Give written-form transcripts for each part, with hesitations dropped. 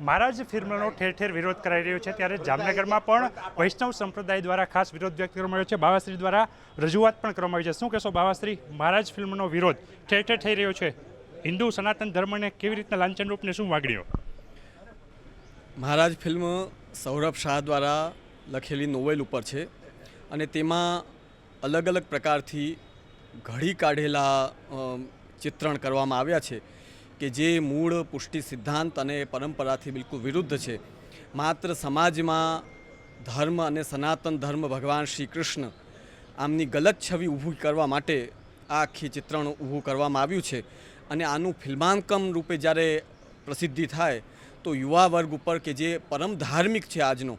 મહારાજ ફિલ્મનો ઠેર ઠેર વિરોધ કરાઈ રહ્યો છે ત્યારે જામનગરમાં પણ વૈષ્ણવ સંપ્રદાય દ્વારા ખાસ વિરોધ વ્યક્ત કરવામાં આવ્યો છે। બાવાશ્રી દ્વારા રજૂઆત પણ કરવામાં આવી છે। શું કહેશો બાવાશ્રી, મહારાજ ફિલ્મનો વિરોધ ઠેર ઠેર થઈ રહ્યો છે, હિન્દુ સનાતન ધર્મને કેવી રીતના લાંછન રૂપને શું વાગણીઓ? મહારાજ ફિલ્મ સૌરભ શાહ દ્વારા લખેલી નોવેલ ઉપર છે અને તેમાં અલગ અલગ પ્રકારથી ઘડી કાઢેલા ચિત્રણ કરવામાં આવ્યા છે કે જે મૂળ પુષ્ટિ સિદ્ધાંત અને પરંપરાથી બિલકુલ વિરુદ્ધ છે। માત્ર સમાજમાં ધર્મ અને સનાતન ધર્મ ભગવાન શ્રી કૃષ્ણ આમની ગલત છબી ઊભી કરવા માટે આ આખી ચિત્રણ ઊભું કરવામાં આવ્યું છે અને આનું ફિલ્માંકન રૂપે જ્યારે પ્રસિદ્ધિ થાય તો યુવા વર્ગ ઉપર કે જે પરમ ધાર્મિક છે આજનો,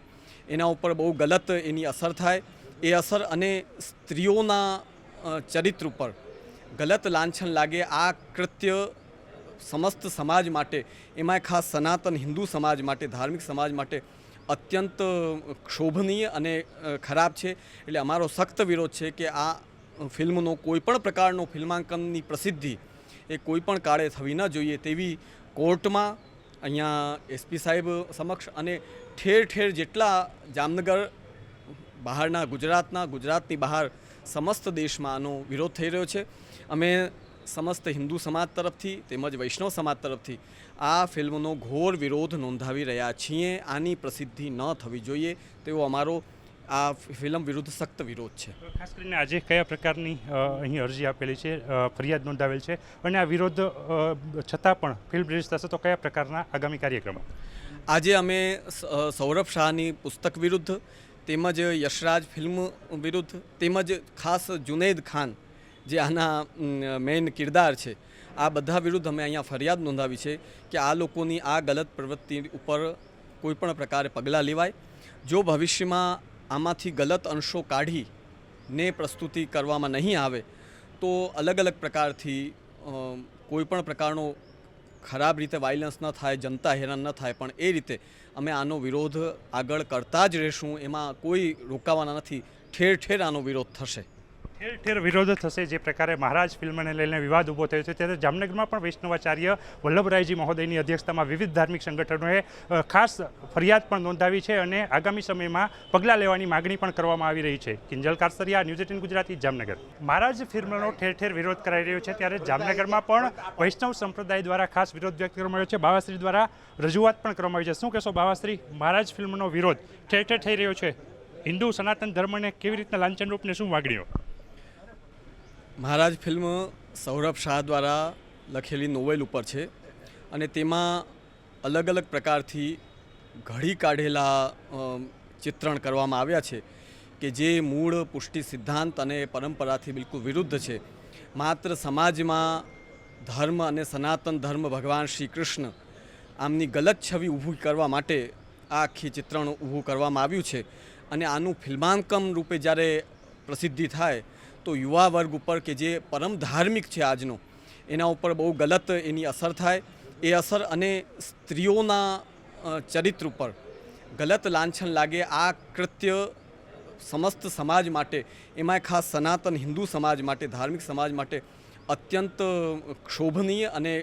એના ઉપર બહુ ગલત એની અસર થાય। એ અસર અને સ્ત્રીઓના ચરિત્ર ઉપર ગલત લાંછન લાગે। આ કૃત્ય સમસ્ત સમાજ માટે, એમાં ખાસ સનાતન હિન્દુ સમાજ માટે, ધાર્મિક સમાજ માટે અત્યંત ક્ષોભનીય અને ખરાબ છે। એટલે અમારો સખ્ત વિરોધ છે કે આ ફિલ્મનો કોઈપણ પ્રકારનો ફિલ્માંકનની પ્રસિદ્ધિ એ કોઈપણ કાળે થવી ન જોઈએ તેવી કોર્ટમાં, અહીંયા એસપી સાહેબ સમક્ષ અને ઠેર ઠેર જેટલા જામનગર બહારના ગુજરાતની બહાર સમસ્ત દેશમાં આનો વિરોધ થઈ રહ્યો છે। અમે સમસ્ત હિન્દુ સમાજ તરફથી તેમજ વૈષ્ણવ સમાજ તરફથી આ ફિલ્મનો ઘોર વિરોધ નોંધાવી રહ્યા છીએ। આની પ્રસિદ્ધિ ન થવી જોઈએ તેવો અમારો આ ફિલ્મ વિરુદ્ધ સખ્ત વિરોધ છે। ખાસ કરીને આજે કયા પ્રકારની અહીં અરજી આપેલી છે, ફરિયાદ નોંધાવેલ છે અને આ વિરોધ છતાં પણ ફિલ્મ રિલીઝ થશે તો કયા પ્રકારના આગામી કાર્યક્રમો? આજે અમે સૌરભ શાહની પુસ્તક વિરુદ્ધ તેમજ યશરાજ ફિલ્મ વિરુદ્ધ તેમજ ખાસ જુનૈદ ખાન જે આના મેઇન કિરદાર છે, આ બધા વિરુદ્ધ અમે અહીંયા ફરિયાદ નોંધાવી છે કે આ લોકોની આ ગલત પ્રવૃત્તિ ઉપર કોઈપણ પ્રકારે પગલાં લેવાય। જો ભવિષ્યમાં આમાંથી ગલત અંશો કાઢીને પ્રસ્તુતિ કરવામાં નહીં આવે તો અલગ અલગ પ્રકારથી કોઈપણ પ્રકારનો ખરાબ રીતે વાયલન્સ ન થાય, જનતા હેરાન ન થાય, પણ એ રીતે અમે આનો વિરોધ આગળ કરતા જ રહીશું। એમાં કોઈ રોકાવાના નથી, ઠેર ઠેર આનો વિરોધ થશે। ઠેર ઠેર વિરોધ થશે। જે પ્રકારે મહારાજ ફિલ્મને લઈને વિવાદ ઊભો થયો છે ત્યારે જામનગરમાં પણ વૈષ્ણવાચાર્ય વલ્લભરાયજી મહોદયની અધ્યક્ષતામાં વિવિધ ધાર્મિક સંગઠનોએ ખાસ ફરિયાદ પણ નોંધાવી છે અને આગામી સમયમાં પગલાં લેવાની માગણી પણ કરવામાં આવી રહી છે। કિંજલ કારસરિયા, ન્યૂઝ 18 ગુજરાતી, જામનગર। મહારાજ ફિલ્મનો ઠેર ઠેર વિરોધ કરાઈ રહ્યો છે ત્યારે જામનગરમાં પણ વૈષ્ણવ સંપ્રદાય દ્વારા ખાસ વિરોધ વ્યક્ત કરવામાં આવ્યો છે। બાવાશ્રી દ્વારા રજૂઆત પણ કરવામાં આવી છે। શું કહેશો બાવાશ્રી, મહારાજ ફિલ્મનો વિરોધ ઠેર ઠેર થઈ રહ્યો છે, હિન્દુ સનાતન ધર્મને કેવી રીતના લાંછન રૂપને શું વાગણીઓ? મહારાજ ફિલ્મ સૌરભ શાહ દ્વારા લખેલી નોવેલ ઉપર છે અને તેમાં અલગ અલગ પ્રકારથી ઘડી કાઢેલા ચિત્રણ કરવામાં આવ્યા છે કે જે મૂળ પુષ્ટિ સિદ્ધાંત અને પરંપરાથી બિલકુલ વિરુદ્ધ છે। માત્ર સમાજમાં ધર્મ અને સનાતન ધર્મ ભગવાન શ્રી કૃષ્ણ આમની ગલત છબી ઊભી કરવા માટે આ આખી ચિત્રણ ઊભું કરવામાં આવ્યું છે અને આનું ફિલ્માંકન રૂપે જ્યારે પ્રસિદ્ધિ થાય તો યુવા વર્ગ ઉપર કે જે પરમ ધાર્મિક છે આજનો, એના ઉપર બહુ ગલત એની અસર થાય। એ અસર અને સ્ત્રીઓના ચરિત્ર ઉપર ગલત લાંછન લાગે। આ કૃત્ય સમસ્ત સમાજ માટે, એમાં ખાસ સનાતન હિન્દુ સમાજ માટે, ધાર્મિક સમાજ માટે અત્યંત ક્ષોભનીય અને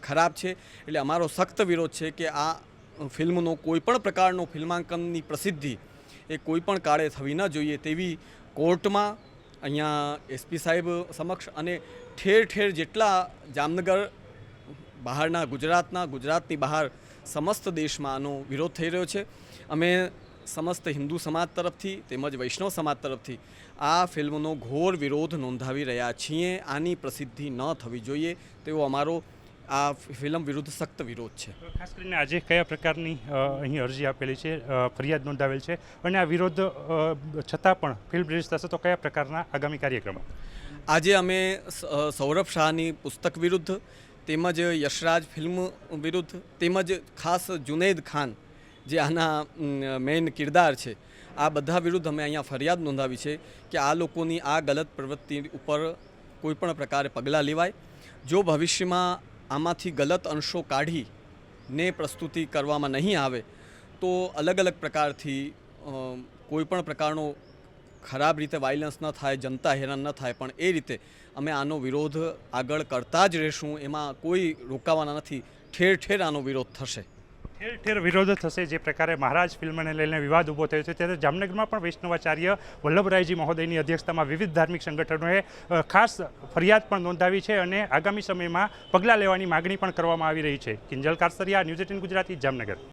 ખરાબ છે। એટલે અમારો સખ્ત વિરોધ છે કે આ ફિલ્મનો કોઈપણ પ્રકારનો ફિલ્માંકનની પ્રસિદ્ધિ એ કોઈપણ કાળે થવી ન જોઈએ તેવી કોર્ટમાં, અહીંયા એસપી સાહેબ સમક્ષ અને ઠેર ઠેર જેટલા જામનગર બહારના ગુજરાતની બહાર સમસ્ત દેશમાં આનો વિરોધ થઈ રહ્યો છે। અમે સમસ્ત હિન્દુ સમાજ તરફથી તેમજ વૈષ્ણવ સમાજ તરફથી આ ફિલ્મનો ઘોર વિરોધ નોંધાવી રહ્યા છીએ। આની પ્રસિદ્ધિ ન થવી જોઈએ તેવો અમારો આ ફિલ્મ વિરુદ્ધ સખ્ત વિરોધ છે। ખાસ કરીને આજે કયા પ્રકારની અહીં અરજી આપેલી છે, ફરિયાદ નોંધાવેલ છે અને આ વિરોધ છતાં પણ ફિલ્મ રિલીઝ થશે તો કયા પ્રકારના આગામી કાર્યક્રમો? આજે અમે સૌરભ શાહની પુસ્તક વિરુદ્ધ તેમજ યશરાજ ફિલ્મ વિરુદ્ધ તેમજ ખાસ જુનૈદ ખાન જે આના મેઇન કિરદાર છે, આ બધા વિરુદ્ધ અમે અહીંયા ફરિયાદ નોંધાવી છે કે આ લોકોની આ ગલત પ્રવૃત્તિ ઉપર કોઈપણ પ્રકારે પગલાં લેવાય। જો ભવિષ્યમાં આમાંથી ગલત અંશો કાઢીને પ્રસ્તુતિ કરવામાં નહીં આવે તો અલગ અલગ પ્રકારથી કોઈપણ પ્રકારનો ખરાબ રીતે વાયલન્સ ન થાય, જનતા હેરાન ન થાય, પણ એ રીતે અમે આનો વિરોધ આગળ કરતા જ રહીશું। એમાં કોઈ રોકાવાના નથી, ઠેર ઠેર આનો વિરોધ થશે। ઠેર ઠેર વિરોધ થશે જે પ્રકારે મહારાજ ફિલ્મને લઈને વિવાદ ઊભો થયો છે ત્યારે જામનગરમાં પણ વૈષ્ણવાચાર્ય વલ્લભરાયજી મહોદયની અધ્યક્ષતામાં વિવિધ ધાર્મિક સંગઠનોએ ખાસ ફરિયાદ પણ નોંધાવી છે અને આગામી સમયમાં પગલાં લેવાની માગણી પણ કરવામાં આવી રહી છે. કિંજલ કારસરિયા, ન્યૂઝ 18 ગુજરાતી, જામનગર.